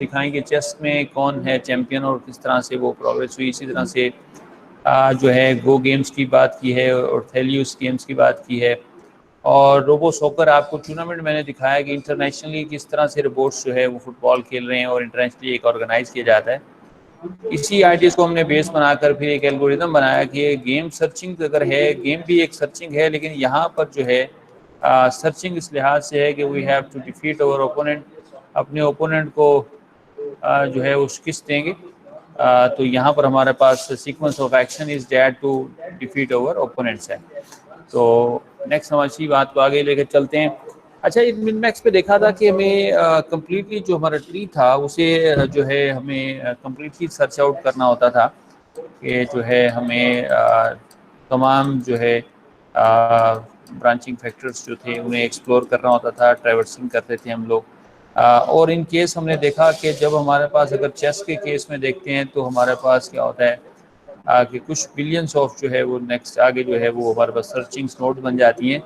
दिखाएंगे चेस में कौन है चैंपियन और किस तरह से वो प्रोग्रेस हुई। इसी तरह से जो है गो गेम्स की बात की है और थेलियस गेम्स की बात की है। और रोबो सॉकर आपको टूर्नामेंट मैंने दिखाया कि इंटरनेशनली किस तरह से रोबोट्स जो है वो फुटबॉल खेल रहे हैं और इंटरनेशनली एक ऑर्गेनाइज किया जाता है। इसी आइडियाज़ को हमने बेस बनाकर फिर एक एल्गोरिदम बनाया कि गेम सर्चिंग अगर है, गेम भी एक सर्चिंग है, लेकिन यहाँ पर जो है सर्चिंग इस लिहाज से है कि we have to defeat our opponent, अपने ओपोनेंट को जो है वो शिकस्त देंगे। तो यहाँ पर हमारे पास sequence of action is that to defeat our opponents है। तो नेक्स्ट हम अच्छी बात को आगे लेकर चलते हैं। अच्छा, इन मिन मैक्स पे देखा था कि हमें कम्प्लीटली जो हमारा ट्री था उसे जो है हमें कम्प्लीटली सर्च आउट करना होता था कि जो है हमें तमाम जो है ब्रांचिंग फैक्टर्स जो थे उन्हें एक्सप्लोर करना होता था, ट्रैवर्सिंग करते थे हम लोग। और इन केस हमने देखा कि जब हमारे पास अगर चेस के केस में देखते हैं तो हमारे पास क्या होता है कि कुछ बिलियंस ऑफ जो है वो नेक्स्ट आगे जो है वो हमारे पास सर्चिंग नोड बन जाती हैं।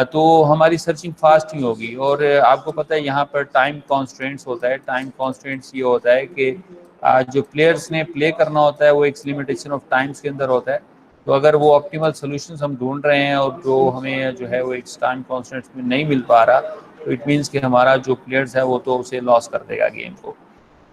तो हमारी सर्चिंग फास्ट ही होगी। और आपको पता है यहाँ पर टाइम कॉन्स्ट्रेंट्स होता है। टाइम कॉन्स्ट्रेंट्स ये होता है कि जो प्लेयर्स ने प्ले करना होता है वो एक लिमिटेशन ऑफ टाइम्स के अंदर होता है। तो अगर वो ऑप्टिमल सॉल्यूशंस हम ढूंढ रहे हैं और जो हमें जो है वो एक टाइम कॉन्स्टेंट्स में नहीं मिल पा रहा, तो इट मीन्स कि हमारा जो प्लेयर्स है वो तो उसे लॉस कर देगा गेम को।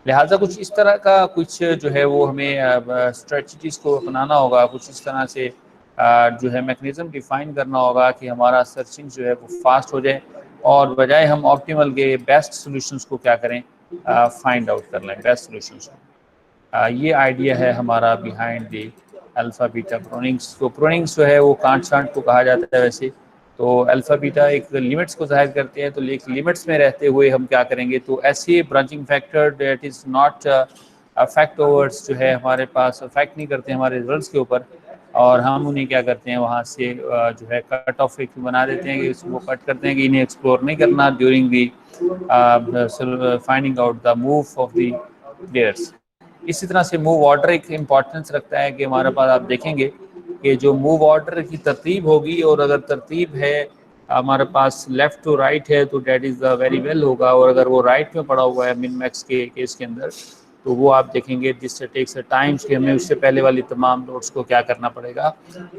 लिहाजा कुछ इस तरह का कुछ जो है वो हमें स्ट्रेटजीज को अपनाना होगा, कुछ इस तरह से जो है मैकेनिज्म डिफाइन करना होगा कि हमारा सर्चिंग जो है वो फास्ट हो जाए और बजाय हम ऑप्टिमल के बेस्ट सॉल्यूशंस को क्या करें, फाइंड आउट कर लें बेस्ट सॉल्यूशंस को। ये आइडिया है हमारा बिहाइंड द अल्फ़ा बीटा प्रोनिंग्स। तो प्रोनिंग्स जो है वो कांट शांट को कहा जाता है वैसे। तो अल्फ़ा बीटा एक लिमिट्स को जाहिर करते हैं, तो लिमिट्स में रहते हुए हम क्या करेंगे, तो ऐसे branching factor that is not affect overs जो है हमारे पास अफेक्ट नहीं करते हमारे रिजल्ट्स के ऊपर, और हम उन्हें क्या करते हैं वहाँ से जो है कट ऑफ एक बना देते हैं कि उसको कट करते हैं कि इन्हें एक्सप्लोर नहीं करना during the finding out the move of the players. इसी तरह से मूव ऑर्डर एक इम्पॉर्टेंस रखता है कि हमारे पास आप देखेंगे कि जो मूव ऑर्डर की तरतीब होगी, और अगर तरतीब है हमारे पास लेफ़्ट टू राइट है तो डैट इज़ वेरी वेल होगा, और अगर वो राइट में पड़ा हुआ है मिन मैक्स के केस के अंदर तो वो आप देखेंगे दिस टेक्स टाइम्स कि हमें उससे पहले वाली तमाम नोड्स को क्या करना पड़ेगा,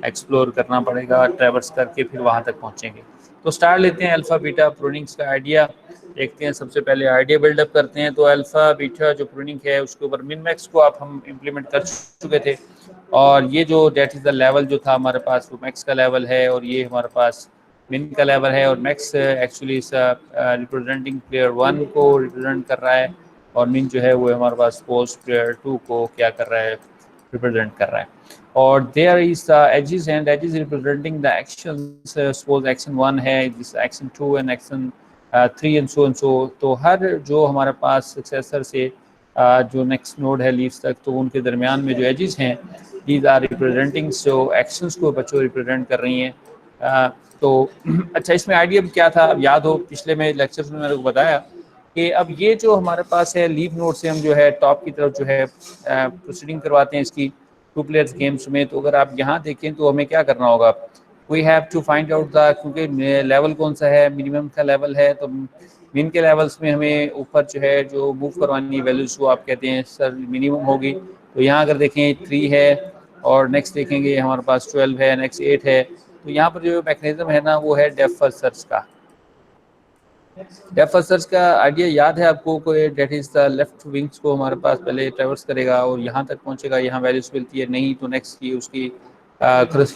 एक्सप्लोर करना पड़ेगा, ट्रैवर्स करके फिर वहाँ तक पहुँचेंगे। तो स्टार्ट लेते हैं अल्फ़ा बीटा प्रूनिंग्स का आइडिया, देखते हैं। सबसे पहले आइडिया बिल्डअप करते हैं। तो अल्फ़ा बीटा जो प्रूनिंग है उसके ऊपर मिन मैक्स को आप हम इम्प्लीमेंट कर चुके थे, और ये जो डेट इज़ द लेवल जो था हमारे पास वो मैक्स का लेवल है, और ये हमारे पास मिन का लेवल है। और मैक्स एक्चुअली इस रिप्रेजेंटिंग प्लेयर 1 को रिप्रेजेंट कर रहा है, और मिन जो है वो हमारे पास पोस्ट प्लेयर 2 को क्या कर रहा है, रिप्रेजेंट कर रहा है। और there is the edges and edges representing the actions, suppose action 1 है, this action 2 and action 3 and so. तो हर जो हमारे पास सक्सेसर से जो नेक्स्ट नोड है लीव्स तक, तो उनके दरमियान में जो एजेस हैं दीज आर रिप्रेजेंटिंग जो एक्शंस को बच्चों रिप्रेजेंट कर रही हैं। तो अच्छा, इसमें आइडिया क्या था, अब याद हो पिछले में लेक्चर्स में मैंने बताया कि अब ये जो हमारे पास है लीव नोड से हम जो है टॉप की तरफ जो है प्रोसीडिंग करवाते हैं इसकी 2 प्लेयर्स गेम्स में। तो अगर आप यहाँ देखें तो हमें क्या करना होगा, we have to find out the, क्योंकि लेवल कौन सा है, मिनिमम का लेवल है, तो मिन के लेवल्स में हमें ऊपर जो है जो मूव करवानी वैल्यूज वो आप कहते हैं सर मिनिमम होगी। तो यहाँ अगर देखें 3 है, और नेक्स्ट देखेंगे हमारे पास 12 है, नेक्स्ट 8 है। तो यहाँ पर जो मैकेनिज्म है ना वो है डेप्थ फर्स्ट सर्च का। डेप्थ फर्स्ट सर्च का आइडिया याद है आपको, कोई that is the left wings को हमारे पास पहले ट्रैवर्स करेगा और यहाँ तक पहुँचेगा, यहाँ वैल्यूज मिलती है, नहीं तो नेक्स्ट की उसकी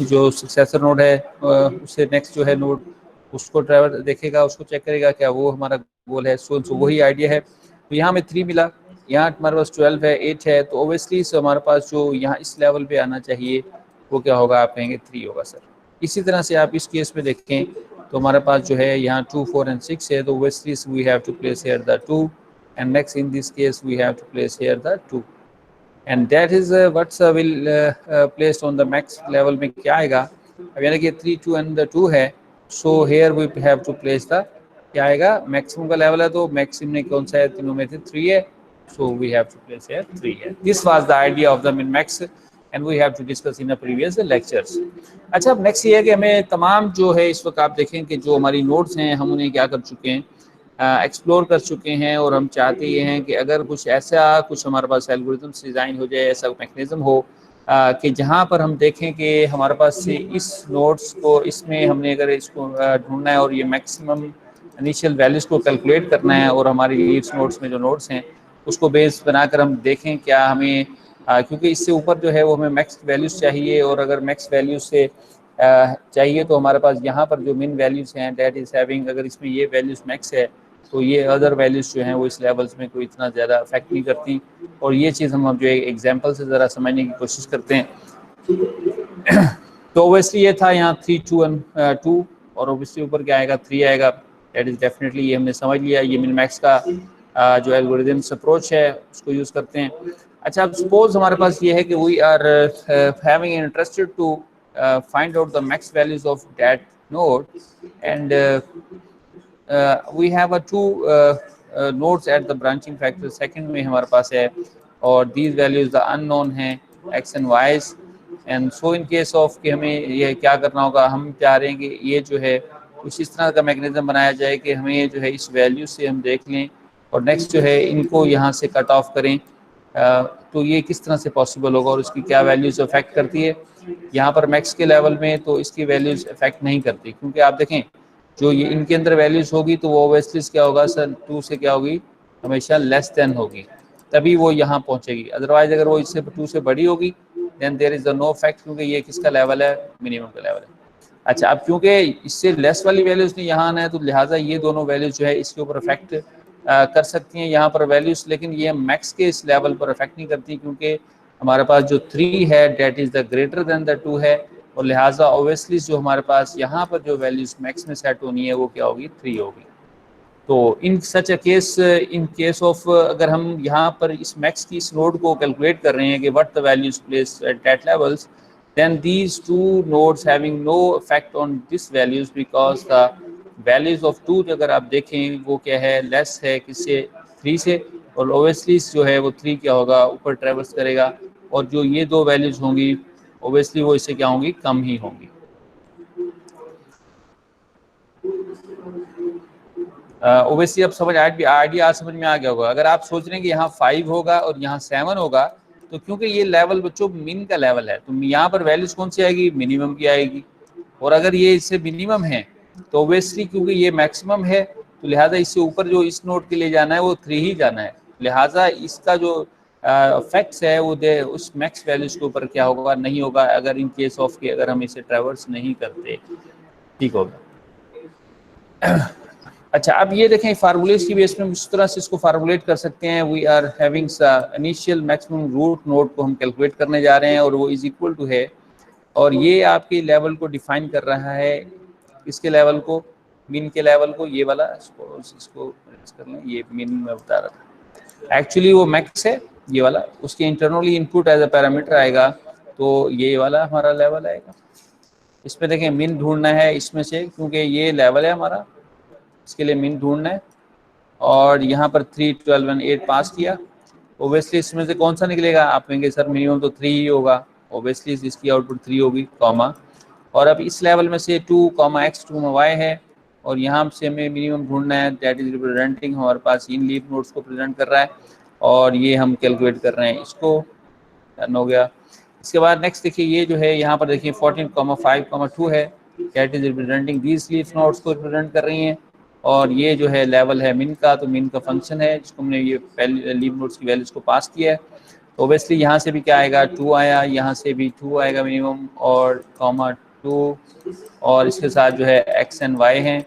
जो सक्सेसर नोड है उससे नेक्स्ट जो है नोड उसको ट्रैवर्स देखेगा, उसको चेक करेगा क्या वो हमारा गोल है। सो वही आइडिया है। तो यहाँ में 3 मिला, यहाँ हमारे पास 12 है, 8 है, तो ओबियसली हमारे पास जो यहाँ इस लेवल पे आना चाहिए वो क्या होगा, आप कहेंगे 3 होगा सर। इसी तरह से आप इस केस में देखें तो हमारे पास जो है यहाँ 2, 4 एंड 6 है, तो obviously we have to place here the 2 and next in this case we have to place here the 2 and that is what's will placed on the max level में क्या आएगा। अब यानी कि 3, 2 एंड 2 है, so here we have to place the क्या आएगा, maximum का लेवल है, तो मैक्सिमम ने कौन सा है, तीनों में से 3 है, so we have to place here 3 here. This was the idea of the min-max and we have to discuss in the previous lectures. अच्छा, अब नेक्स्ट ये है कि हमें तमाम जो है इस वक्त आप देखें कि जो हमारी नोड्स हैं हम उन्हें क्या कर चुके हैं, एक्सप्लोर कर चुके हैं, और हम चाहते ये हैं कि अगर कुछ हमारे पास एल्गोरिथम्स डिज़ाइन हो जाए, ऐसा मैकेनिज्म हो कि जहाँ पर हम देखें कि हमारे पास से इस नोड्स को, इसमें हमने अगर इसको ढूंढना है और ये मैक्सिमम इनिशियल वैल्यूज़ को कैलकुलेट करना है, और हमारी लीव्स नोड्स में जो नोड्स हैं उसको बेस बनाकर हम देखें क्या हमें क्योंकि इससे ऊपर जो है वो हमें मैक्स वैल्यूज़ चाहिए, और अगर मैक्स वैल्यूज़ से चाहिए तो हमारे पास यहाँ पर जो मिन वैल्यूज़ हैं दैट इज़ हैविंग, अगर इसमें ये वैल्यूज़ मैक्स है तो ये अदर वैल्यूज़ जो हैं वो इस लेवल्स में कोई इतना ज़्यादा अफेक्ट नहीं करती। और ये चीज़ हम जो है एग्जांपल से ज़रा समझने की कोशिश करते हैं। तो ओबियसली ये था यहाँ 3 2 1 2, और ओबियसली ऊपर क्या आएगा 3 आएगा, दैट इज़ डेफिनेटली ये हमने समझ लिया। ये मिन मैक्स का जो एल्गोरिथम्स अप्रोच है उसको यूज़ करते हैं। अच्छा, अब सपोज हमारे पास ये है कि we are having interested to find out the max values of that node, and we have a two nodes at the branching factor second में हमारे पास है, और these values the unknown हैं x and y's, and so in case of कि हमें ये क्या करना होगा, हम चाह रहे हैं कि ये जो है कुछ इस तरह का मैकेनिज्म बनाया जाए कि हमें जो है इस वैल्यू से हम देख लें और नेक्स्ट जो है इनको यहाँ से कट ऑफ करें। तो ये किस तरह से पॉसिबल होगा और उसकी क्या वैल्यूज अफेक्ट करती है। यहाँ पर मैक्स के लेवल में तो इसकी वैल्यूज अफेक्ट नहीं करती, क्योंकि आप देखें जो ये इनके अंदर वैल्यूज होगी तो वो ओबियसली क्या होगा सर 2 से क्या होगी, हमेशा लेस देन होगी, तभी वो यहाँ पहुँचेगी। अदरवाइज अगर वो इससे 2 से बड़ी होगी then there is no effect, क्योंकि ये किसका लेवल है, मिनिमम का लेवल है। अच्छा, अब क्योंकि इससे लेस वाली वैल्यूज ने यहाँ आना है तो लिहाजा ये दोनों वैल्यूज जो है इसके ऊपर अफेक्ट कर सकती हैं यहाँ पर वैल्यूज, लेकिन ये मैक्स के इस लेवल पर अफेक्ट नहीं करती, क्योंकि हमारे पास जो 3 है that is the greater than the 2 है, और लिहाजा ओबियसली जो हमारे पास यहाँ पर जो वैल्यूज मैक्स में सेट होनी है वो क्या होगी, 3 होगी। तो in such a case, in case of अगर हम यहाँ पर इस मैक्स की इस नोड को कैलकुलेट कर रहे हैं कि what the values place at that levels, then these two nodes having no effect on this values because the values of 2 अगर आप देखें वो क्या है, लेस है किससे, 3 से, और ओबियसली जो है वो 3 क्या होगा, ऊपर ट्रेवर्स करेगा, और जो ये दो वैल्यूज होंगी ओबियसली वो इससे क्या होंगी, कम ही होंगी। ओबियसली अब समझ आइडिया समझ में आ गया होगा। अगर आप सोच रहे हैं कि यहाँ 5 होगा और यहाँ 7 होगा, तो क्योंकि ये लेवल बच्चों मिन का लेवल है तो यहाँ पर वैल्यूज कौन सी आएगी, मिनिमम की आएगी, और अगर ये इससे मिनिमम है तो ओबियसली क्योंकि ये मैक्सिमम है तो लिहाजा इससे ऊपर जो इस नोड के लिए जाना है वो 3 ही जाना है, लिहाजा इसका जो इफेक्ट्स है वो उस मैक्स वैल्यूज के ऊपर क्या होगा, नहीं होगा, अगर इन केस ऑफ के अगर हम इसे ट्रैवर्स नहीं करते, ठीक होगा। अच्छा, अब ये देखें फार्मूलेस की बेस में इस तरह से इसको फार्मूलेट कर सकते हैं। We are having initial maximum root node को हम कैलकुलेट करने जा रहे हैं और वो इज इक्वल टू है, और ये आपके लेवल को डिफाइन कर रहा है, इसके लेवल को, मिन के लेवल को, ये वाला इसको कर लें, ये मिन में बता रहा था, एक्चुअली वो मैक्स है ये वाला, उसके internally input as a parameter आएगा तो ये वाला हमारा लेवल आएगा। इसमें देखें मिन ढूंढना है इसमें से, क्योंकि ये लेवल है हमारा, इसके लिए मिन ढूंढना है, और यहाँ पर 3 12 और 8 पास किया, ओबियसली इसमें से कौन सा निकलेगा, आप कहेंगे सर मिनिमम तो 3 ही होगा, ओबियसली इसकी आउटपुट 3 होगी, कॉमा, और अब इस लेवल में से 2 x 2 y है, और यहाँ से हमें मिनिमम ढूंढना है, दैट इज रिप्रेजेंटिंग हमारे पास इन लीफ नोड्स को प्रेजेंट कर रहा है, और ये हम कैलकुलेट कर रहे हैं, इसको डन हो गया। इसके बाद नेक्स्ट देखिए ये जो है यहाँ पर देखिए 14 5 2 है, that is representing these leaf nodes को रिप्रेजेंट कर रही हैं, और ये जो है लेवल है मिन का, तो मिन का फंक्शन है जिसको हमने ये लीफ नोड्स की वैल्यूज को पास किया है, तो ओबियसली यहाँ से भी क्या आएगा, 2 आया, यहाँ से भी 2 आएगा मिनिमम, और कॉमा 2, और इसके साथ जो है x एंड y हैं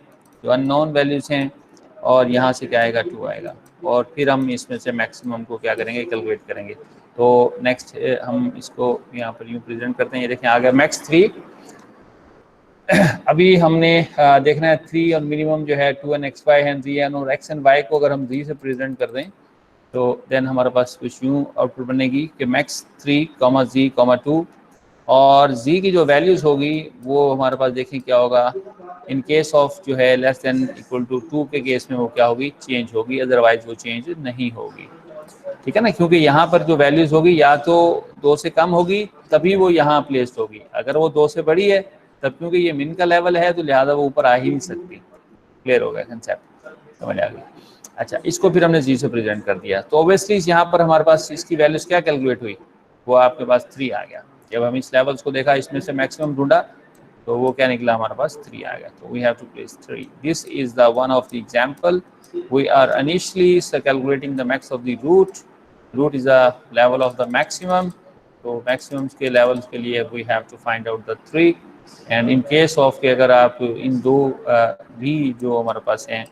जो अननोन वैल्यूज हैं, और यहाँ से क्या आएगा, 2 आएगा, और फिर हम इसमें से मैक्सिमम को क्या करेंगे, कैलकुलेट करेंगे। तो नेक्स्ट हम इसको यहाँ पर यूँ प्रेजेंट करते हैं, ये देखें आ गया मैक्स 3। अभी हमने देखना है 3 और मिनिमम जो है 2 एन एक्स वाई है, जी एन, और x एंड y को अगर हम जी से प्रेजेंट कर दें तो देन हमारे पास कुछ यूँ आउटपुट बनेगी कि मैक्स 3 जी 2, और z की जो वैल्यूज होगी वो हमारे पास देखें क्या होगा, इन केस ऑफ जो है लेस देन इक्वल टू 2 के केस में वो क्या होगी, चेंज होगी, अदरवाइज वो चेंज नहीं होगी, ठीक है ना, क्योंकि यहाँ पर जो वैल्यूज होगी या तो 2 से कम होगी तभी वो यहाँ प्लेस्ड होगी, अगर वो 2 से बड़ी है तब क्योंकि ये मिन का लेवल है तो लिहाजा वो ऊपर आ ही नहीं सकती। क्लियर हो गया कंसेप्ट। समझ आ गई। अच्छा, इसको फिर हमने 0 से प्रेजेंट कर दिया, तो ऑब्वियसली यहाँ पर हमारे पास इसकी वैल्यूज क्या कैलकुलेट हुई, वो आपके पास 3 आ गया। जब हम इस लेवल्स को देखा, इसमें से मैक्सिमम ढूंढा, तो वो क्या निकला हमारे पास 3 आ गया। तो we have to place 3। This is the one of the example we are initially calculating the max of the root. Root is a level of the maximum, तो मैक्सिमम के लेवल्स के लिए we have to find out the 3। And in case of कि अगर आप इन दो भी जो हमारे पास हैं,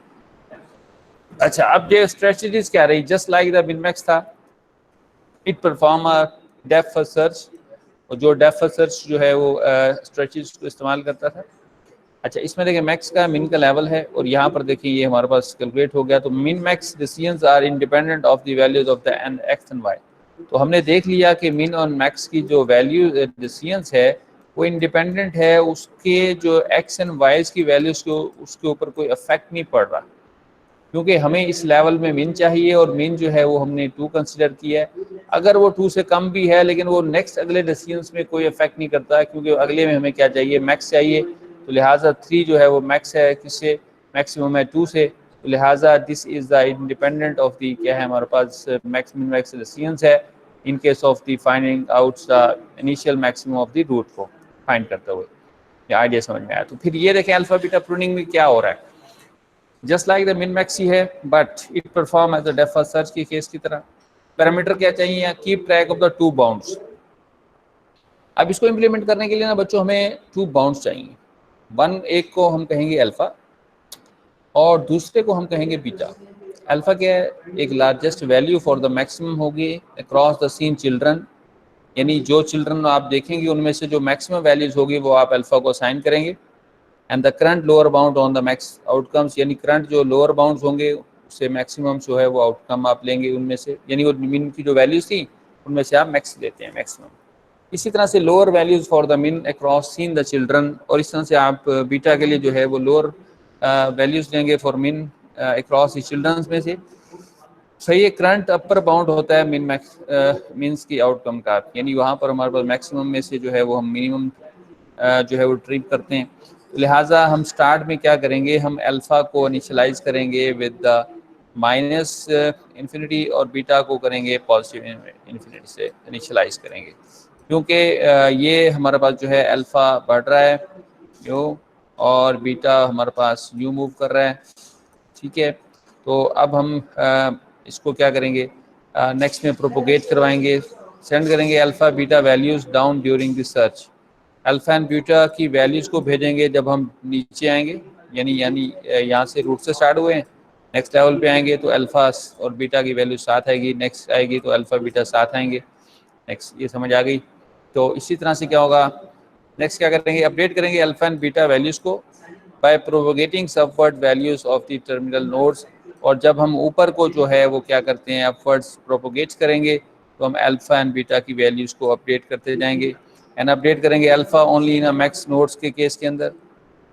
अच्छा अब ये स्ट्रेटजीज क्या रही, just like the min max था, it perform a depth first search, और जो डेप्थ फर्स्ट सर्च जो है वो स्ट्रेटजीज को इस्तेमाल करता था। अच्छा, इसमें देखिए मैक्स का मिन का लेवल है, और यहाँ पर देखिए ये हमारे पास कैलकुलेट हो गया। तो min max decisions are independent of the values of the N X and Y. तो हमने देख लिया कि मिन और मैक्स की जो वैल्यू डिसीजंस है वो इंडिपेंडेंट है, उसके जो एक्स एंड वाईज की वैल्यूज को उसके ऊपर कोई इफेक्ट नहीं पड़ रहा, क्योंकि हमें इस लेवल में मिन चाहिए, और मिन जो है वो हमने 2 कंसिडर किया है। अगर वो 2 से कम भी है, लेकिन वो नेक्स्ट अगले डिसीजंस में कोई इफेक्ट नहीं करता, क्योंकि अगले में हमें क्या चाहिए, मैक्स चाहिए। तो लिहाजा 3 जो है वो मैक्स है, किससे, मैक्सिमम है 2 से। तो लिहाजा this is the independent of the क्या है हमारे पास मैक्स मिन मैक्स डिसीजंस है in case of the finding out the initial maximum of the root को फाइंड करते हुए। ये आइडिया समझ में आया। तो फिर ये देखें अल्फा बीटा प्रूनिंग में क्या हो रहा है, just like the min max ही है, but it perform as a depth first search की केस की तरह। पैरामीटर क्या चाहिए, keep track of the 2 bounds. अब इसको इम्प्लीमेंट करने के लिए ना बच्चों हमें 2 बाउंड्स चाहिए। एक को हम कहेंगे अल्फा, और दूसरे को हम कहेंगे बीटा। अल्फा क्या है, एक largest value for the maximum होगी अक्रॉस द सीन चिल्ड्रन, यानी जो चिल्ड्रन आप देखेंगे उनमें से जो मैक्सिमम वैल्यूज होगी वो आप अल्फा को असाइन करेंगे। And the current lower bound on the max outcomes, यानी करंट जो लोअर बाउंड्स होंगे उससे मैक्सिमम जो है वो आउटकम आप लेंगे उनमें से, यानी वो मिन की जो वैल्यूज थी उनमें से आप मैक्स लेते हैं, मैक्सिमम। इसी तरह से लोअर वैल्यूज फॉर द मिन अक्रॉस सीन द चिल्ड्रन, और इस तरह से आप बीटा के लिए जो है वो लोअर वैल्यूज लेंगे फॉर मिन अक्रॉस चिल्ड्रंस में से। सही है, करंट अपर बाउंड होता है मिन मैक्स मीन्स की आउटकम का, यानी वहाँ पर हमारे पास मैक्सिमम में से जो है वो हम मिनिमम जो है वो ट्रिप करते हैं। लिहाजा हम स्टार्ट में क्या करेंगे, हम अल्फा को इनिशियलाइज करेंगे विद द माइनस इन्फिनिटी, और बीटा को करेंगे पॉजिटिव इन्फिनिटी से इनिशियलाइज करेंगे, क्योंकि ये हमारे पास जो है अल्फा बढ़ रहा है यो, और बीटा हमारे पास यू मूव कर रहा है। ठीक है, तो अब हम इसको क्या करेंगे, नेक्स्ट में प्रोपोगेट करवाएंगे, सेंड करेंगे alpha beta values down during this search. Alpha and beta की वैल्यूज को भेजेंगे जब हम नीचे आएंगे, यानी यहाँ से रूट से स्टार्ट हुए हैं, नेक्स्ट लेवल पे आएंगे तो अल्फा और बीटा की वैल्यू साथ आएगी, नेक्स्ट आएगी तो अल्फा बीटा साथ आएंगे। नेक्स्ट, ये समझ आ गई। तो इसी तरह से क्या होगा, नेक्स्ट क्या करेंगे, अपडेट करेंगे अल्फा एंड बीटा वैल्यूज को by propagating subword values of the terminal nodes, और जब हम ऊपर को जो है वो क्या करते हैं अपवर्ड्स प्रोपोगेट करेंगे, तो हम अल्फा एंड बीटा की वैल्यूज को अपडेट करते जाएंगे। एंड अपडेट करेंगे alpha only in max nodes के केस के अंदर।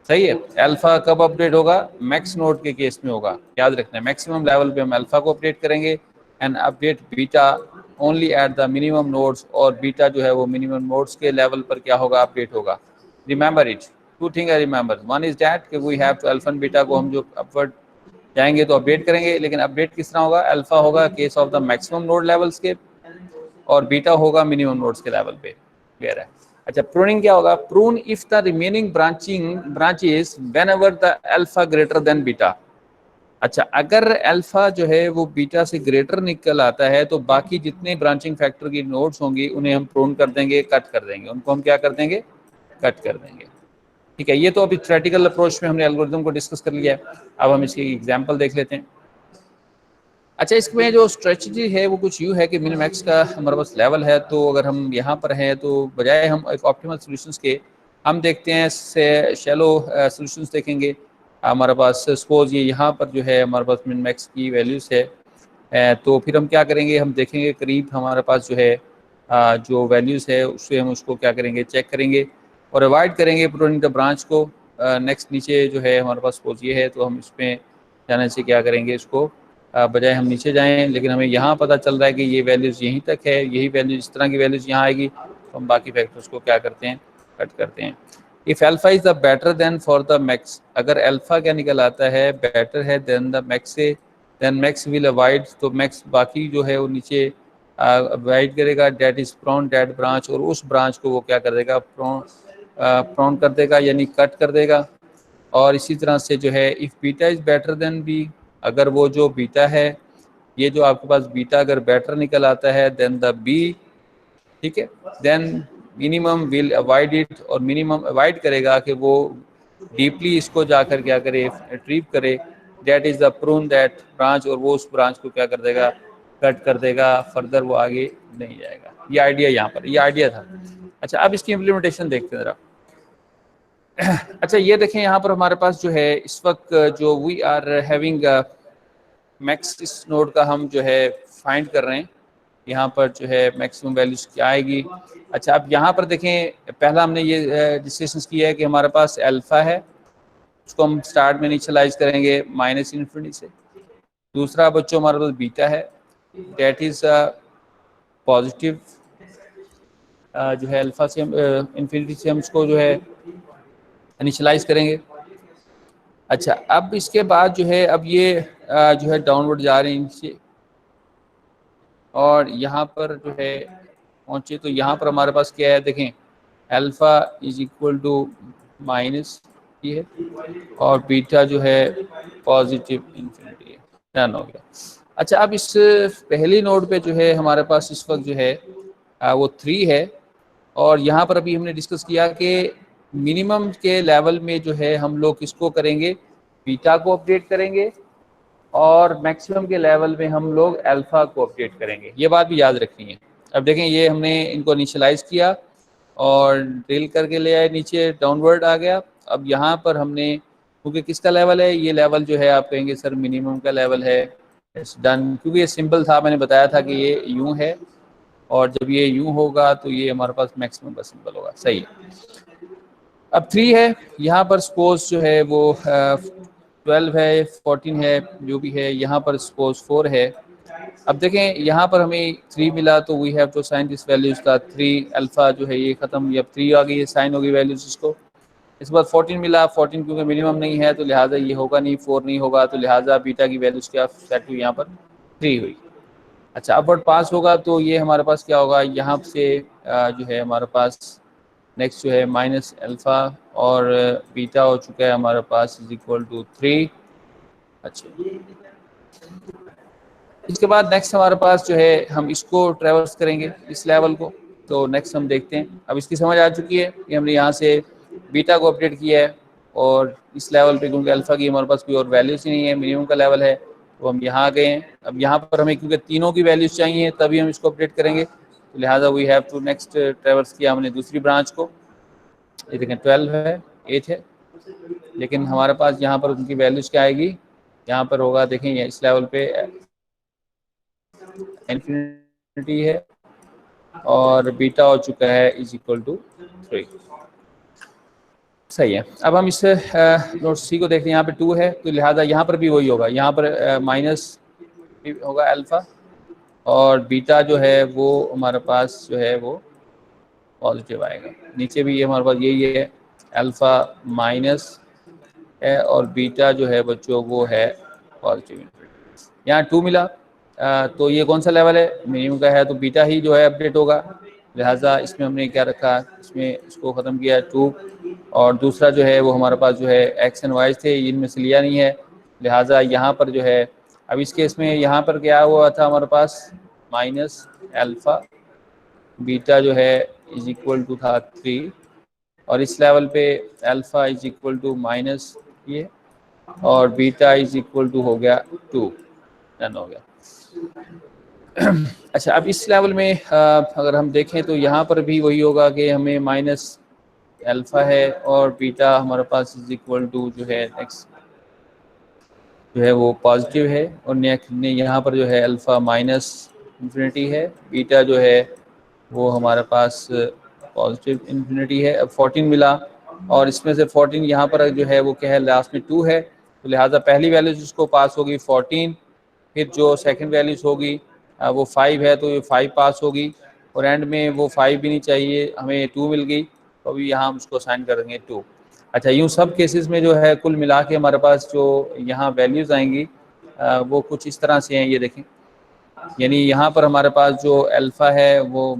सही है, अल्फा कब अपडेट होगा, मैक्स नोड के केस में होगा, याद रखना है मैक्सिमम लेवल पे हम अल्फा को अपडेट करेंगे, and update beta only at the minimum nodes, और बीटा जो है वो मिनिमम नोड्स के लेवल पर क्या होगा, अपडेट होगा। Remember it, 2 thing I remember, one is that कि we have to alpha and beta को हम जो अपवर्ड जाएंगे तो अपडेट करेंगे, लेकिन अपडेट किस तरह होगा, अल्फा होगा case of the maximum node levels के, और बीटा होगा मिनिमम नोड्स के लेवल पे। क्लियर है। अच्छा, प्रूनिंग क्या होगा, prune if the remaining branches whenever the alpha greater than beta. अच्छा, अगर अल्फा जो है वो बीटा से ग्रेटर निकल आता है तो बाकी जितने ब्रांचिंग फैक्टर की नोड्स होंगी उन्हें हम प्रून कर देंगे, कट कर देंगे, उनको हम क्या कर देंगे, कट कर देंगे। ठीक है, ये तो अभी थ्योरेटिकल अप्रोच में हमने एल्गोरिथम को डिस्कस कर लिया है। अब हम इसकी एग्जाम्पल देख लेते हैं। अच्छा, इसमें जो स्ट्रेटजी है वो कुछ यूँ है कि मिन मैक्स का हमारे पास लेवल है, तो अगर हम यहाँ पर हैं तो बजाय हम एक ऑप्टिमल सॉल्यूशंस के हम देखते हैं से शैलो सॉल्यूशंस देखेंगे। हमारे पास सपोज ये यहाँ पर जो है हमारे पास मिन मैक्स की वैल्यूज़ है, तो फिर हम क्या करेंगे, हम देखेंगे करीब हमारे पास जो है जो वैल्यूज़ है उससे हम उसको क्या करेंगे, चेक करेंगे और अवॉइड करेंगे प्रूनिंग द ब्रांच को। नेक्स्ट नीचे जो है हमारे पास सपोज ये है, तो हम इसमें जाने से क्या करेंगे, इसको बजाय हम नीचे जाएं, लेकिन हमें यहाँ पता चल रहा है कि ये वैल्यूज़ यहीं तक है, यही वैल्यूज इस तरह की वैल्यूज़ यहाँ आएगी, तो हम बाकी फैक्टर्स को क्या करते हैं, कट करते हैं। If alpha is the better then for the max, अगर अल्फा क्या निकल आता है बेटर है देन द मैक्स से, देन मैक्स विल अवॉइड, तो मैक्स बाकी जो है वो नीचे अवॉइड करेगा, that is prune that branch, और उस ब्रांच को वो क्या कर देगा, प्रोन कर देगा यानी कट कर देगा। और इसी तरह से जो है if beta is better than B, अगर वो जो बीटा है, ये जो आपके पास बीटा अगर बेटर निकल आता है देन द बी, ठीक है, then minimum will avoid it, और मिनिमम अवॉइड करेगा कि वो डीपली इसको जाकर क्या करे, रिट्रीव करे, that is the prune that branch, और वो उस ब्रांच को क्या कर देगा, कट कर देगा, फर्दर वो आगे नहीं जाएगा। ये आइडिया यहाँ पर, ये आइडिया था। अच्छा, अब इसकी इम्प्लीमेंटेशन देखते हैं ज़रा। अच्छा, ये देखें यहाँ पर हमारे पास जो है इस वक्त जो वी आर हैविंग मैक्स, इस नोड का हम जो है फाइंड कर रहे हैं, यहाँ पर जो है मैक्सिमम वैल्यूज क्या आएगी। अच्छा, अब यहाँ पर देखें, पहला हमने ये डिस्कशन किया है कि हमारे पास अल्फा है, उसको हम स्टार्ट में इनिशियलाइज करेंगे माइनस इन्फिनिटी से। दूसरा बच्चों हमारे पास बीटा है, डेट इज पॉजिटिव, जो है अल्फा से हम इन्फिनिटी से हम उसको जो है इनिशियलाइज करेंगे। अच्छा, अब इसके बाद जो है अब ये जो है डाउनवर्ड जा रहे हैं इनसे, और यहाँ पर जो है पहुँचे तो यहाँ पर हमारे पास क्या है, देखें alpha is equal to minus ये है, और बीटा जो है पॉजिटिव इन्फिनिटी है, डन हो गया। अच्छा, अब इस पहली नोड पे जो है हमारे पास इस वक्त जो है वो 3 है, और यहाँ पर अभी हमने डिस्कस किया कि मिनिमम के लेवल में जो है हम लोग किसको करेंगे, बीटा को अपडेट करेंगे, और मैक्सिमम के लेवल में हम लोग अल्फा को अपडेट करेंगे। ये बात भी याद रखनी है। अब देखें, ये हमने इनको इनिशियलाइज किया और ड्रिल करके ले आए, नीचे डाउनवर्ड आ गया। अब यहाँ पर हमने, क्योंकि किसका लेवल है, ये लेवल जो है आप कहेंगे सर मिनिमम का लेवल है, इट्स डन, क्योंकि ये सिंपल था, मैंने बताया था कि ये यूं है, और जब ये यूं होगा तो ये हमारे पास मैक्सिमम का सिंबल होगा, सही है। अब 3 है, यहाँ पर सपोज जो है वो 12 है, 14 है, जो भी है, यहाँ पर सपोज 4 है। अब देखें यहाँ पर हमें 3 मिला तो we have to sign this values का 3 अल्फा जो है ये खत्म, अब 3 आ गई है, साइन होगी वैल्यूज इसको। इसके बाद 14 मिला, 14 क्योंकि मिनिमम नहीं है तो लिहाजा ये होगा नहीं, 4 नहीं होगा, तो लिहाजा बीटा की वैल्यूज क्या सेट हुई, यहाँ पर 3 हुई। अच्छा, अपवर्ड पास होगा तो ये हमारे पास क्या होगा, यहाँ से जो है हमारे पास नेक्स्ट जो है माइनस अल्फा, और बीटा हो चुका है हमारे पास इज इक्वल टू 3। अच्छा, इसके बाद नेक्स्ट हमारे पास जो है हम इसको ट्रेवर्स करेंगे इस लेवल को, तो नेक्स्ट हम देखते हैं। अब इसकी समझ आ चुकी है कि हमने यहाँ से बीटा को अपडेट किया है, और इस लेवल पे क्योंकि अल्फा की हमारे पास कोई और वैल्यूज ही नहीं है, मिनिमम का लेवल है, तो हम यहाँ आ गए हैं। अब यहाँ पर हमें क्योंकि तीनों की वैल्यूज चाहिए तभी हम इसको अपडेट करेंगे, तो लिहाजा we have to next traverse किया हमने दूसरी ब्रांच को। ये देखें 12 है, 8 है, लेकिन हमारे पास यहाँ पर उनकी वैल्यूज क्या आएगी, यहाँ पर होगा, देखें ये इस लेवल पे इन्फिनिटी है, और बीटा हो चुका है इज इक्वल टू 3, सही है। अब हम इस नोट सी को देखते हैं, यहाँ पे 2 है, तो लिहाजा यहाँ पर भी वही होगा, यहाँ पर माइनस होगा अल्फा, और बीटा जो है वो हमारे पास जो है वो पॉजिटिव आएगा। नीचे भी ये हमारे पास यही है, अल्फा माइनस है, और बीटा जो है बच्चों वो है पॉजिटिव। यहाँ 2 मिला, तो ये कौन सा लेवल है, मिनिमम का है, तो बीटा ही जो है अपडेट होगा, लिहाजा इसमें हमने क्या रखा, इसमें इसको ख़त्म किया 2, और दूसरा जो है वो हमारे पास जो है एक्स एंड वाई थे, इनमें से लिया नहीं है, लिहाजा यहाँ पर जो है, अब इस केस में यहाँ पर क्या हुआ था हमारे पास, माइनस अल्फा, बीटा जो है इज इक्वल टू था 3, और इस लेवल पे alpha is equal to minus ये, और बीटा इज इक्वल टू हो गया 2, डन हो गया। अच्छा, अब इस लेवल में अगर हम देखें तो यहाँ पर भी वही होगा कि हमें माइनस अल्फा है, और बीटा हमारे पास इज इक्वल टू जो है नेक्स्ट जो है वो पॉजिटिव है, और नेक्स्ट यहाँ पर जो है अल्फा माइनस इन्फिनिटी है, बीटा जो है वो हमारे पास पॉजिटिव इन्फिनिटी है। अब 14 मिला, और इसमें से 14 यहाँ पर जो है वो क्या है, लास्ट में 2 है, तो लिहाजा पहली वैल्यू जिसको पास होगी 14, फिर जो सेकंड वैल्यूज होगी वो 5 है, तो ये 5 पास होगी, और एंड में वो 5 भी नहीं चाहिए, हमें 2 मिल गई, तो अभी यहाँ हम उसको असाइन कर देंगे 2। अच्छा, यूँ सब केसेस में जो है कुल मिला के हमारे पास जो यहाँ वैल्यूज़ आएंगी वो कुछ इस तरह से हैं, ये देखें। यानी यहाँ पर हमारे पास जो अल्फ़ा है वो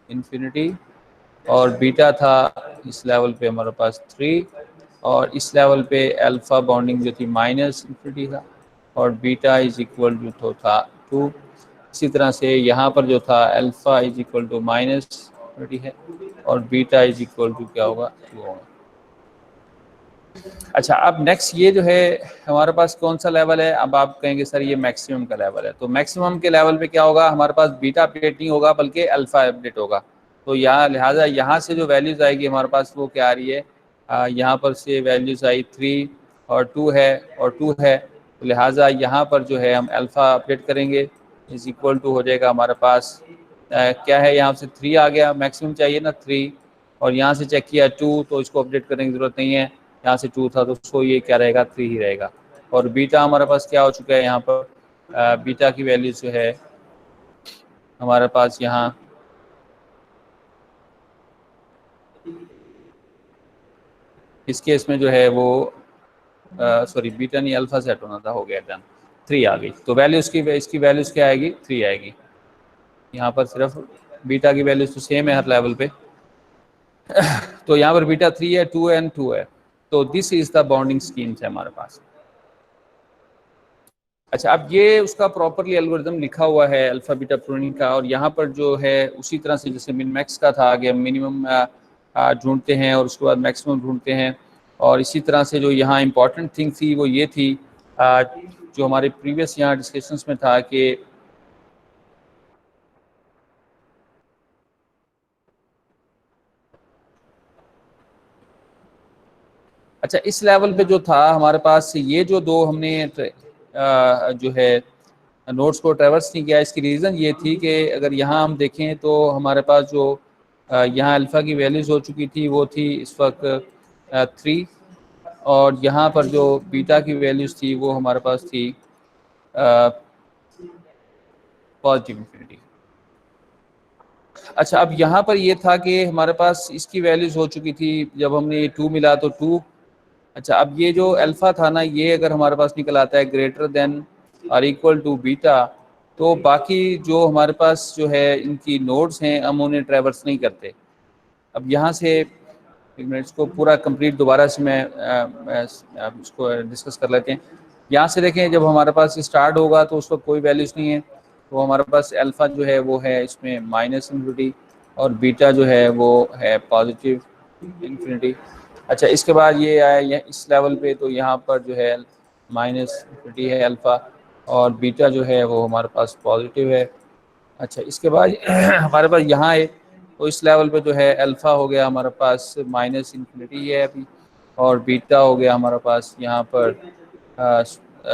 -इन्फिनिटी और बीटा था इस लेवल पे हमारे पास 3, और इस लेवल पे अल्फ़ा बॉन्डिंग जो थी -इन्फिनिटी था और बीटा इज इक्वल टू था 2। इसी तरह से यहाँ पर जो था alpha is equal to -infinity है और बीटा इज इक्वल टू क्या होगा 2 होगा। अच्छा, अब नेक्स्ट ये जो है हमारे पास कौन सा लेवल है, अब आप कहेंगे सर ये मैक्सिमम का लेवल है। तो मैक्सिमम के लेवल पे क्या होगा, हमारे पास बीटा अपडेट नहीं होगा बल्कि अल्फ़ा अपडेट होगा। तो यहाँ लिहाजा यहाँ से जो वैल्यूज़ आएगी हमारे पास वो क्या आ रही है, यहाँ पर से वैल्यूज़ आई 3 और 2 है और 2 है, तो लिहाजा यहाँ पर जो है हम अल्फ़ा अपडेट करेंगे इज इक्वल टू हो जाएगा हमारे पास क्या है, यहाँ से 3 आ गया, मैक्सिमम चाहिए ना 3, और यहाँ से चेक किया 2, तो इसको अपडेट करने की ज़रूरत नहीं है, यहाँ से 2 था तो उसको ये क्या रहेगा 3 ही रहेगा। और बीटा हमारे पास क्या हो चुका है, यहाँ पर बीटा की वैल्यू जो है हमारे पास यहाँ इस केस में जो है वो सॉरी बीटा नहीं अल्फा सेट होना था, हो गया डन, 3 आ गई। तो वैल्यू इसकी वैल्यूज़ क्या आएगी, 3 आएगी। यहाँ पर सिर्फ बीटा की वैल्यूज तो सेम है हर लेवल पे तो यहाँ पर बीटा 3 है, 2 एंड 2 है। तो this is the bonding schemes है हमारे पास। अच्छा, अब ये उसका प्रॉपरली एल्गोरिथम लिखा हुआ है अल्फा बीटा प्रोनिंग का, और यहाँ पर जो है उसी तरह से जैसे मिन मैक्स का था, आगे हम मिनिमम ढूंढते हैं और उसके बाद मैक्सिमम ढूंढते हैं, और इसी तरह से जो यहाँ इम्पॉर्टेंट थिंग थी वो ये थी जो हमारे प्रीवियस यहाँ डिस्कशंस में था कि अच्छा इस लेवल पे जो था हमारे पास ये जो दो हमने जो है नोट्स को ट्रेवर्स नहीं किया, इसकी रीज़न ये थी कि अगर यहाँ हम देखें तो हमारे पास जो यहाँ अल्फ़ा की वैल्यूज़ हो चुकी थी वो थी इस वक्त 3, और यहाँ पर जो बीटा की वैल्यूज़ थी वो हमारे पास थी पॉजिटिव इन्फिनिटी। अच्छा, अब यहाँ पर ये था कि हमारे पास इसकी वैल्यूज़ हो चुकी थी, जब हमने ये 2 मिला तो 2। अच्छा, अब ये जो अल्फ़ा था ना, ये अगर हमारे पास निकल आता है ग्रेटर देन और इक्वल टू बीटा, तो बाकी जो हमारे पास जो है इनकी नोड्स हैं हम उन्हें ट्रैवर्स नहीं करते। अब यहाँ से एक मिनट इसको पूरा कंप्लीट दोबारा से मैं इसको डिस्कस कर लेते हैं। यहाँ से देखें, जब हमारे पास स्टार्ट होगा तो उस वक्त कोई वैल्यूज़ नहीं है, तो हमारे पास अल्फ़ा जो है वो है इसमें -इन्फिनिटी और बीटा जो है वो है पॉजिटिव इन्फिनिटी। अच्छा, इसके बाद ये आया इस लेवल पे, तो यहाँ पर जो है -इन्फिनिटी है अल्फ़ा और बीटा जो है वो हमारे पास पॉजिटिव है। अच्छा, इसके बाद हमारे पास यहाँ है, तो इस लेवल पे जो है अल्फ़ा हो गया हमारे पास -इन्फिनिटी है अभी, और बीटा हो गया हमारे पास यहाँ पर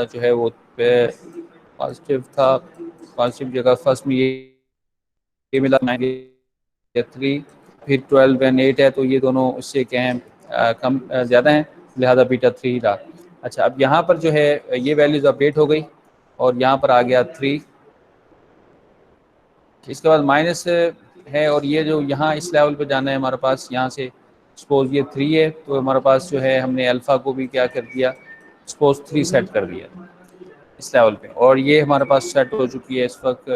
जो है वो पॉजिटिव था, पॉजिटिव जगह फर्स्ट में ये मिला 93, फिर 12 एंड 8 है, तो ये दोनों उससे क्या हैं कम ज़्यादा हैं, लिहाजा बीटा 3 रहा। अच्छा, अब यहाँ पर जो है ये वैल्यूज़ अपडेट हो गई और यहाँ पर आ गया 3, इसके बाद माइनस है, और ये जो यहाँ इस लेवल पे जाना है हमारे पास, यहाँ से सपोज ये 3 है, तो हमारे पास जो है हमने अल्फ़ा को भी क्या कर दिया, सपोज 3 सेट कर दिया इस लेवल पे, और ये हमारे पास सेट हो चुकी है इस वक्त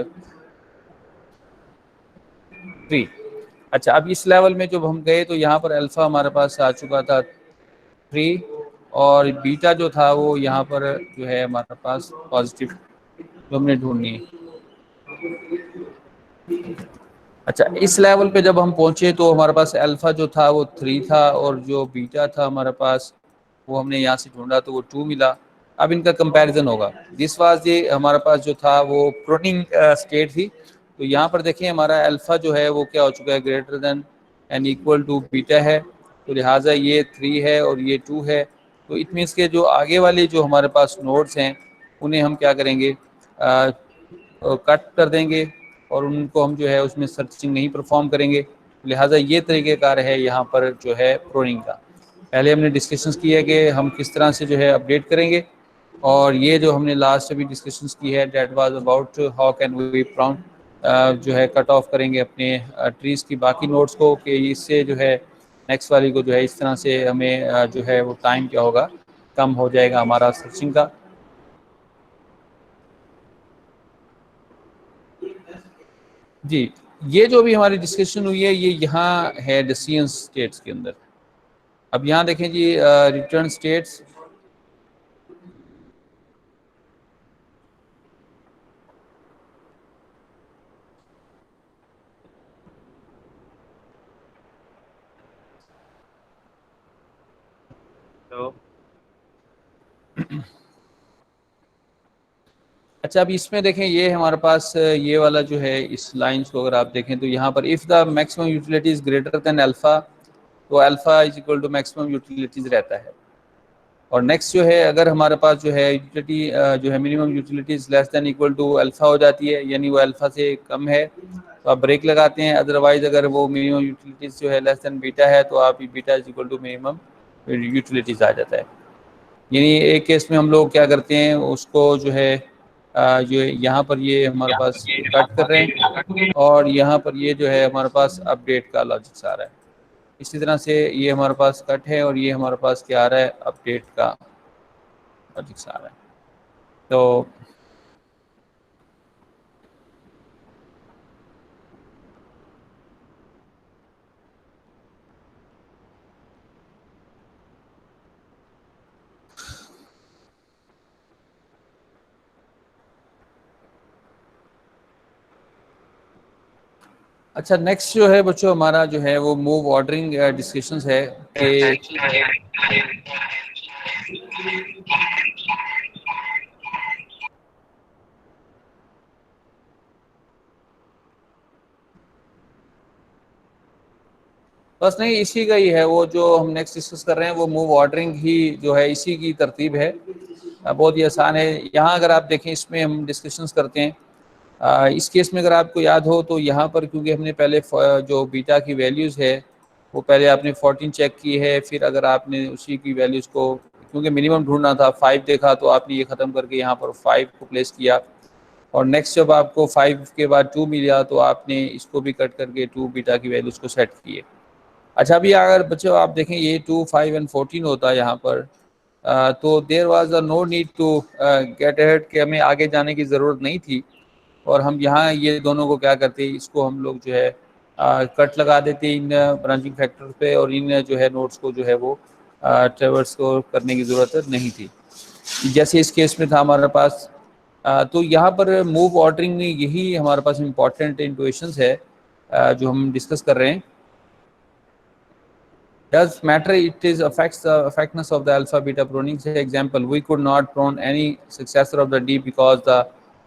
3। अच्छा, अब इस लेवल में जब हम गए तो यहाँ पर अल्फ़ा हमारे पास आ चुका था 3, और बीटा जो था वो यहाँ पर जो है हमारे पास पॉजिटिव जो हमने ढूंढनी है। अच्छा, इस लेवल पे जब हम पहुंचे तो हमारे पास अल्फ़ा जो था वो 3 था, और जो बीटा था हमारे पास वो हमने यहाँ से ढूंढा तो वो 2 मिला। अब इनका कंपैरिजन होगा। दिस वाज ये हमारे पास जो था वो प्रोनिंग स्टेट थी, तो यहाँ पर देखें हमारा अल्फ़ा जो है वो क्या हो चुका है, greater than and equal to beta है, तो लिहाजा ये 3 है और ये 2 है। तो इट मीन्स के जो आगे वाले जो हमारे पास नोड्स हैं उन्हें हम क्या करेंगे, कट कर देंगे और उनको हम जो है उसमें सर्चिंग नहीं परफॉर्म करेंगे। लिहाजा ये तरीक़ेकार है यहाँ पर जो है प्रोनिंग का। पहले हमने डिस्कशंस की है कि हम किस तरह से जो है अपडेट करेंगे, और ये जो हमने लास्ट अभी डिस्कशंस की है that was about how can we जो है कट ऑफ करेंगे अपने ट्रीज़ की बाकी नोड्स को, कि इससे जो है नेक्स्ट वाली को जो है इस तरह से हमें जो है वो टाइम क्या होगा, कम हो जाएगा हमारा सर्चिंग का। जी, ये जो भी हमारी डिस्कशन हुई है ये यहाँ है डिसीजन स्टेट्स के अंदर। अब यहाँ देखें जी रिटर्न स्टेट्स, तो अच्छा अब इसमें देखें ये हमारे पास ये वाला जो है इस लाइंस को अगर आप देखें तो यहाँ पर if the maximum utility is greater than alpha, तो alpha is equal to maximum utilities रहता है। और नेक्स्ट जो है अगर हमारे पास जो है यूटिलिटी जो है minimum utilities less than equal to alpha हो जाती है, यानी वो अल्फा से कम है तो आप ब्रेक लगाते हैं। अदरवाइज अगर वो मिनिमम यूटिलिटीज जो है लेस देन बीटा है तो आप beta is equal to minimum utilities आ जाता है। यानी एक केस में हम लोग क्या करते हैं उसको जो है जो यहाँ पर ये हमारे पास कट कर रहे हैं और यहाँ पर ये जो है हमारे पास अपडेट का लॉजिक्स आ रहा है। इसी तरह से ये हमारे पास कट है और ये हमारे पास क्या आ रहा है, अपडेट का लॉजिक्स आ रहा है। तो अच्छा नेक्स्ट जो है बच्चों हमारा जो है वो मूव ऑर्डरिंग डिस्कशंस है कि बस नहीं इसी का ही है वो जो हम नेक्स्ट डिस्कस कर रहे हैं, वो मूव ऑर्डरिंग ही जो है इसी की तरतीब है। बहुत ही आसान है। यहाँ अगर आप देखें इसमें हम डिस्कशंस करते हैं इस केस में अगर आपको याद हो तो यहाँ पर क्योंकि हमने पहले जो बीटा की वैल्यूज़ है वो पहले आपने 14 चेक की है, फिर अगर आपने उसी की वैल्यूज़ को क्योंकि मिनिमम ढूंढना था 5 देखा तो आपने ये ख़त्म करके यहाँ पर 5 को प्लेस किया और नेक्स्ट जब आपको 5 के बाद 2 मिला तो आपने इसको भी कट करके 2 बीटा की वैल्यूज़ को सेट किए। अच्छा अभी अगर बच्चों आप देखें ये 2, 5 एंड 14 होता है यहाँ पर तो there was a no need to get ahead कि हमें आगे जाने की ज़रूरत नहीं थी और हम यहाँ ये दोनों को क्या करते इसको हम लोग जो है कट लगा देते इन ब्रांचिंग फैक्टर पे और इन जो है नोट्स को जो है वो ट्रेवर्स को करने की ज़रूरत नहीं थी जैसे इस केस में था हमारे पास। तो यहाँ पर मूव ऑर्डरिंग में यही हमारे पास इम्पॉर्टेंट इंटुएशंस है जो हम डिस्कस कर रहे हैं। Does matter it is affects the effectiveness of the alpha beta pruning. Say example, we could not prune any successor of the D because the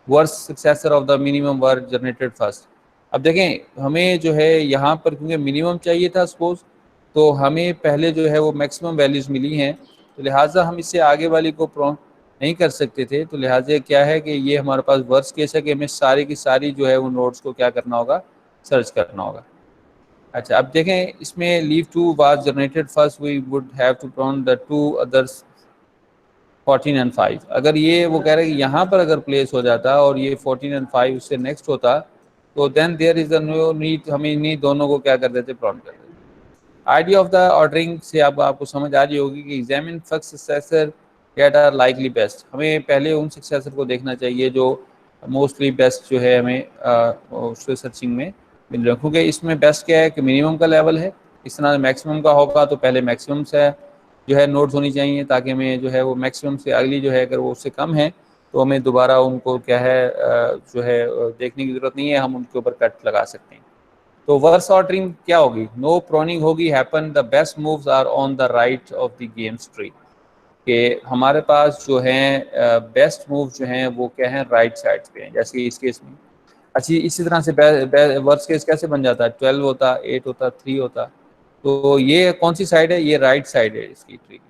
worst successor of the minimum were generated first. अब देखें हमें जो है यहाँ पर क्योंकि minimum चाहिए था सपोज तो हमें पहले जो है वो मैक्सिमम वैल्यूज मिली हैं तो लिहाजा हम इससे आगे वाली को प्रोन नहीं कर सकते थे। तो लिहाजा क्या है कि ये हमारे पास वर्स्ट केस है कि हमें सारी की सारी जो है वो नोट्स को क्या करना होगा, सर्च करना होगा। अच्छा अब देखें इसमें leaf two was generated first we would have to prune the two others 14 and 5। अगर ये वो कह रहे हैं कि यहाँ पर अगर प्लेस हो जाता और ये 14 एंड 5 उससे नेक्स्ट होता तो then there is no need, हम इन्हीं दोनों को क्या कर देते, प्रोन कर देते। आइडिया ऑफ द ऑर्डरिंग से अब आपको समझ आ रही होगी कि examine first successor that are likely best. हमें पहले उन सक्सेसर को देखना चाहिए जो मोस्टली बेस्ट जो है हमें उसके सर्चिंग में मिल रहा है क्योंकि इसमें बेस्ट क्या है कि मिनिमम का लेवल है। इस तरह मैक्सिमम का होगा तो पहले मैक्सिमम से जो है नोट्स होनी चाहिए ताकि हमें जो है वो मैक्सिमम से अगली जो है अगर वो उससे कम है तो हमें दोबारा उनको क्या है जो है देखने की ज़रूरत नहीं है, हम उनके ऊपर कट लगा सकते हैं। तो वर्स ऑर्डरिंग क्या होगी, नो प्रोनिंग होगी, happen the best moves are on the right of the games tree. कि हमारे पास जो हैं बेस्ट मूव जो हैं वो क्या हैं, राइट साइड पे हैं जैसे इस केस में। अच्छी इसी तरह से वर्स केस कैसे बन जाता है, 12 होता, 8 होता, 3 होता। तो ये कौन सी साइड है, ये राइट साइड है इसकी ट्री की,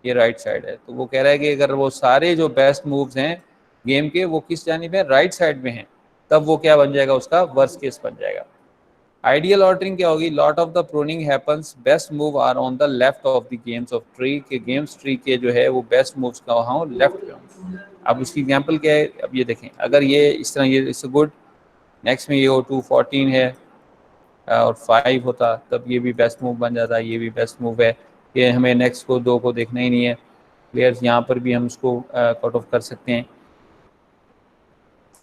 ये राइट साइड है। तो वो कह रहा है कि अगर वो सारे जो बेस्ट मूव्स हैं गेम के वो किस जानिब है, राइट साइड में हैं, तब वो क्या बन जाएगा, उसका वर्स केस बन जाएगा। आइडियल ऑर्डरिंग क्या होगी, lot of the pruning happens best move are on the left of the games of tree, के गेम्स ट्री के जो है वो बेस्ट मूव्स का वहाँ लेफ्ट पे होंगे। अब उसकी एग्जांपल क्या है, अब ये देखें अगर ये इस तरह ये इट्स गुड नेक्स्ट में ये O2 14 है और 5 होता तब ये भी बेस्ट मूव बन जाता, ये भी बेस्ट मूव है। ये हमें नेक्स्ट को 2 को देखना ही नहीं है। प्लेयर्स यहाँ पर भी हम उसको कट ऑफ कर सकते हैं।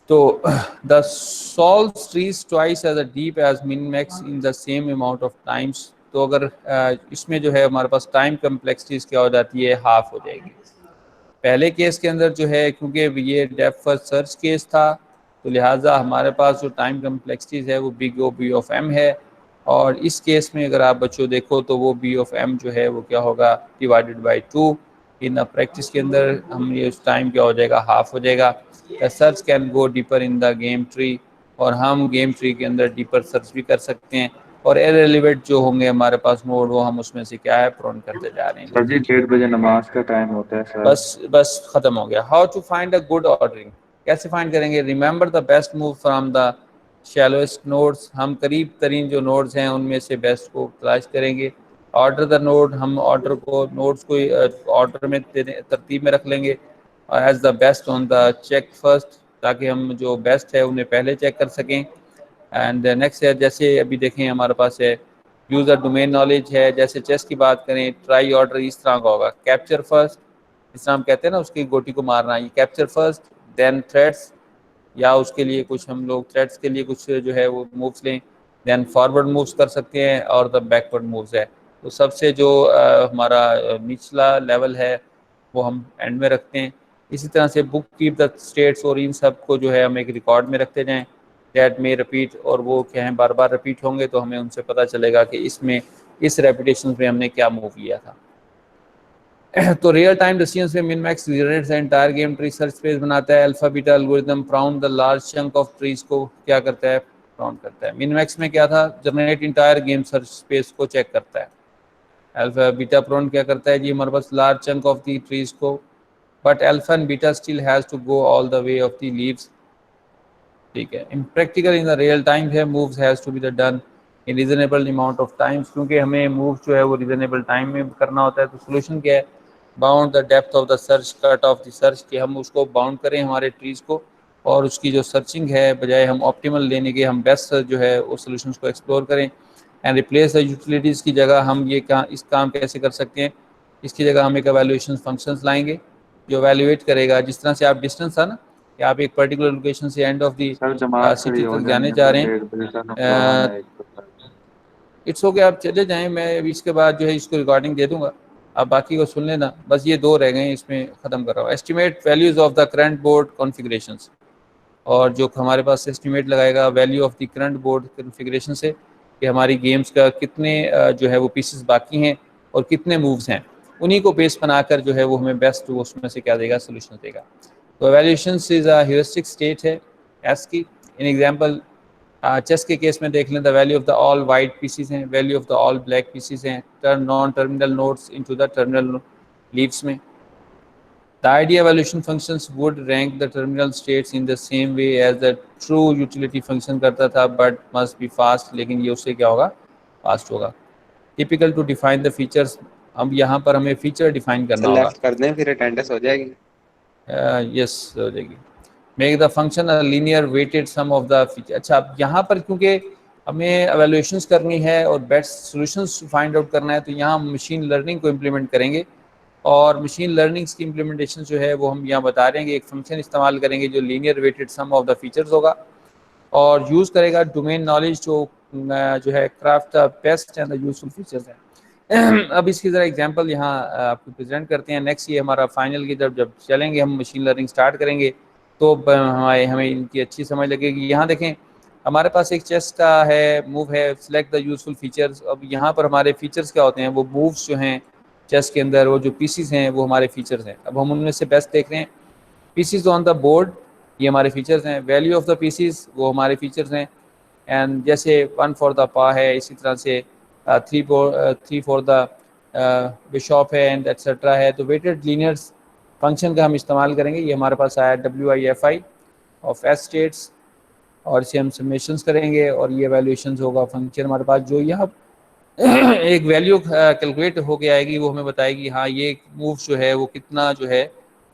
तो the solve trees twice as a deep as min max in the same amount of times. तो अगर इसमें जो है हमारे पास टाइम कम्प्लेक्सिटीज क्या हो जाती है, हाफ हो जाएगी। पहले केस के अंदर जो है क्योंकि ये डेप्थ फर्स्ट सर्च केस था तो लिहाजा हमारे पास जो टाइम कम्प्लेक्सिटीज है वो big O B of M है, और इस केस में अगर आप बच्चों देखो तो वो बी ऑफ एम जो है वो क्या होगा, डिवाइडेड बाई 2। इन प्रैक्टिस के अंदर हम ये उस टाइम क्या हो जाएगा, हाफ हो जाएगा। Search can go deeper in the game tree, और हम गेम ट्री के अंदर डीपर सर्च भी कर सकते हैं, और इररिलेवेंट जो होंगे हमारे पास नोड वो हम उसमें से क्या है प्रोन करते जा रहे हैं। सर जी 1:30 नमाज का टाइम होता है सर। बस खत्म हो गया। How to find a good ordering, कैसे फाइंड करेंगे? Remember the best move from the shallowest nodes, हम करीब तरीन जो नोड्स हैं उनमें से बेस्ट को तलाश करेंगे। ऑर्डर द नोड, हम ऑर्डर को नोड्स को ऑर्डर में तरतीब में रख लेंगे as the best on the check first, ताकि हम जो बेस्ट है उन्हें पहले चेक कर सकें। एंड नेक्स्ट है, जैसे अभी देखें हमारे पास है यूज़र डोमेन नॉलेज है। जैसे चेस की बात करें, ट्राई ऑर्डर इस तरह का होगा, कैप्चर फर्स्ट, इस तरह हम कहते हैं ना उसकी गोटी को मारना, ये कैप्चर फर्स्ट, देन थ्रेड्स, या उसके लिए कुछ हम लोग थ्रेड्स के लिए कुछ जो है वो मूव्स लें, देन फॉरवर्ड मूव्स कर सकते हैं, और द बैकवर्ड मूव्स है। तो सबसे जो हमारा निचला लेवल है वो हम एंड में रखते हैं। इसी तरह से बुक कीप द स्टेट्स, और इन सब को जो है हम एक रिकॉर्ड में रखते जाएँ, दैट में रिपीट, और वो क्या है बार बार रिपीट होंगे तो हमें उनसे पता चलेगा कि इसमें इस रेपिटेशन में हमने क्या मूव लिया था। तो रियल टाइम डिसीजंस में min max generates entire game tree search space बनाता है। Alpha beta algorithm pruned the large chunk of trees को क्या करता है, प्राउंड करता है। मिनमैक्स में क्या था, generate entire game search space को चेक करता है। अल्फा बीटा प्राउंड क्या करता है जी, हमारे पास large chunk of the trees को, but alpha and beta still has to go all the way of the leaves. ठीक है, in practical in the real time है moves has to be the done in reasonable amount of times, क्योंकि हमें move जो है वो reasonable time में करना होता है। तो सोल्यूशन क्या है, bound the depth of the search, cut off the search, कि हम उसको बाउंड करें हमारे ट्रीज को, और उसकी जो सर्चिंग है बजाय हम ऑप्टिमल लेने के हम बेस्ट जो है वो सोल्यूशंस को एक्सप्लोर करें। एंड रिप्लेस द यूटिलिटीज़ की जगह हम ये इस काम कैसे कर सकते हैं, इसकी जगह हम एक एवेल्यूएशन फंक्शंस लाएंगे जो एवेल्यूएट करेगा। जिस तरह से आप डिस्टेंस था ना कि आप एक पर्टिकुलर लोकेशन से एंड ऑफ दी सर जमात खड़ी सिटी हो तक जाने जाएंगे चाह तो रहे 1:30 तक हम हैं, प्रोग्राम है। इट्स ओके, आप चले जाएं, मैं अभी इसके बाद जो है इसको रिकॉर्डिंग दे दूंगा, आप बाकी को सुन लेना। बस ये 2 रह गए हैं, इसमें ख़त्म कर रहा हूँ। Estimate values of the current board configurations, और जो हमारे पास एस्टिमेट लगाएगा value of the current board configuration से कि हमारी गेम्स का कितने जो है वो पीसेस बाकी हैं और कितने मूव्स हैं, उन्हीं को बेस बनाकर जो है वो हमें बेस्ट उसमें से क्या देगा, सोल्यूशन देगा। तो evaluation is a heuristic state है एस की। इन एग्जांपल चेस के केस में देख लें, the value of the all white pieces हैं, value of the all black pieces हैं, turn non terminal nodes into the terminal leaves में। The idea evaluation functions would rank the terminal states in the same way as the true utility function करता था, but must be fast, लेकिन ये उससे क्या होगा, fast होगा। Typical to define the features, अब यहाँ पर हमें फीचर डिफाइन करना होगा। सेलेक्ट कर दें फिर अटेंडेंस हो जाएगी। यस हो जाएगी। Make the function a linear weighted sum of the feature. अच्छा, अब यहाँ पर क्योंकि हमें एवेल्यूएशंस करनी है और बेस्ट सॉल्यूशंस फाइंड आउट करना है, तो यहाँ हम मशीन लर्निंग को इम्प्लीमेंट करेंगे, और मशीन लर्निंग्स की इम्प्लीमेंटेशन जो है वो हम यहाँ बता रहे हैं कि एक फंक्शन इस्तेमाल करेंगे जो linear weighted sum of the features होगा, और यूज़ करेगा डोमेन नॉलेज जो है craft the best and the useful features हैं। अब इसकी ज़रा एग्जांपल यहाँ आपको प्रेजेंट करते हैं। नेक्स्ट ये हमारा फाइनल की तरफ जब चलेंगे, हम मशीन लर्निंग स्टार्ट करेंगे तो हमें इनकी अच्छी समझ लगेगी। यहाँ देखें हमारे पास एक चेस का है मूव है, सिलेक्ट द यूजफुल फीचर्स। अब यहाँ पर हमारे फीचर्स क्या होते हैं, वो मूव्स जो हैं चेस के अंदर, वो जो पीसीज हैं वो हमारे फीचर्स हैं। अब हम उनमें से बेस्ट देख रहे हैं, पीसीज ऑन द बोर्ड, ये हमारे फीचर्स हैं। वैल्यू ऑफ द पीसीज, वो हमारे फीचर्स हैं। एंड जैसे 1 फॉर द पा है, इसी तरह से 3 फॉर द बिशॉप है, एंड एक्सेट्रा है। तो वेटेड लीनियर्स फंक्शन का हम इस्तेमाल करेंगे। ये हमारे पास आया WIFI ऑफ एस स्टेट्स, और इसे हम समेशंस करेंगे, और ये वैल्यूएशंस होगा फंक्शन हमारे पास, जो यहाँ एक वैल्यू कैलकुलेट होके आएगी, वो हमें बताएगी हाँ ये मूव जो है वो कितना जो है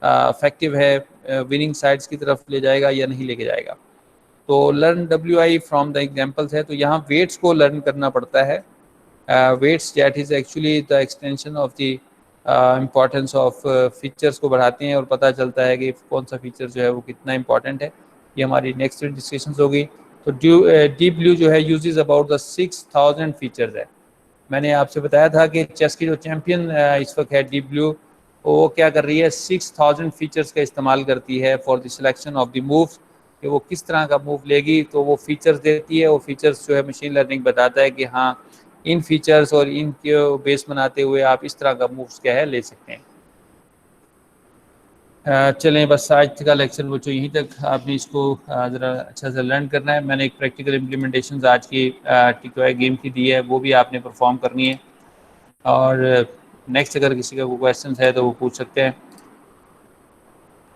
इफेक्टिव है, विनिंग साइड्स की तरफ ले जाएगा या नहीं लेके जाएगा। तो learn WI from the examples है, तो यहाँ वेट्स को लर्न करना पड़ता है। Weights that is actually the extension of the importance of features को बढ़ाते हैं और पता चलता है कि कौन सा फीचर जो है वो कितना इंपॉर्टेंट है। ये हमारी नेक्स्ट डिस्कशन होगी। तो डीप ब्लू जो है यूजेस अबाउट द 6000 फीचर्स है। मैंने आपसे बताया था कि चेस की जो चैम्पियन इस वक्त है डीप ब्लू, वो क्या कर रही है, 6000 फीचर्स का इस्तेमाल करती है for the selection of the moves, कि वो किस तरह का मूव लेगी। तो वो फीचर्स देती है, वो फीचर्स जो है मशीन लर्निंग बताता है कि हाँ इन फीचर्स और इनके बेस बनाते हुए आप इस तरह का मूव्स क्या है ले सकते हैं। चलें, बस आज का लेक्चर बच्चों यहीं तक। आपने इसको ज़रा अच्छा से लर्न करना है। मैंने एक प्रैक्टिकल इम्प्लीमेंटेशन आज की टिकटॉय गेम की दी है, वो भी आपने परफॉर्म करनी है। और नेक्स्ट अगर किसी का कोई क्वेश्चन है तो वो पूछ सकते हैं।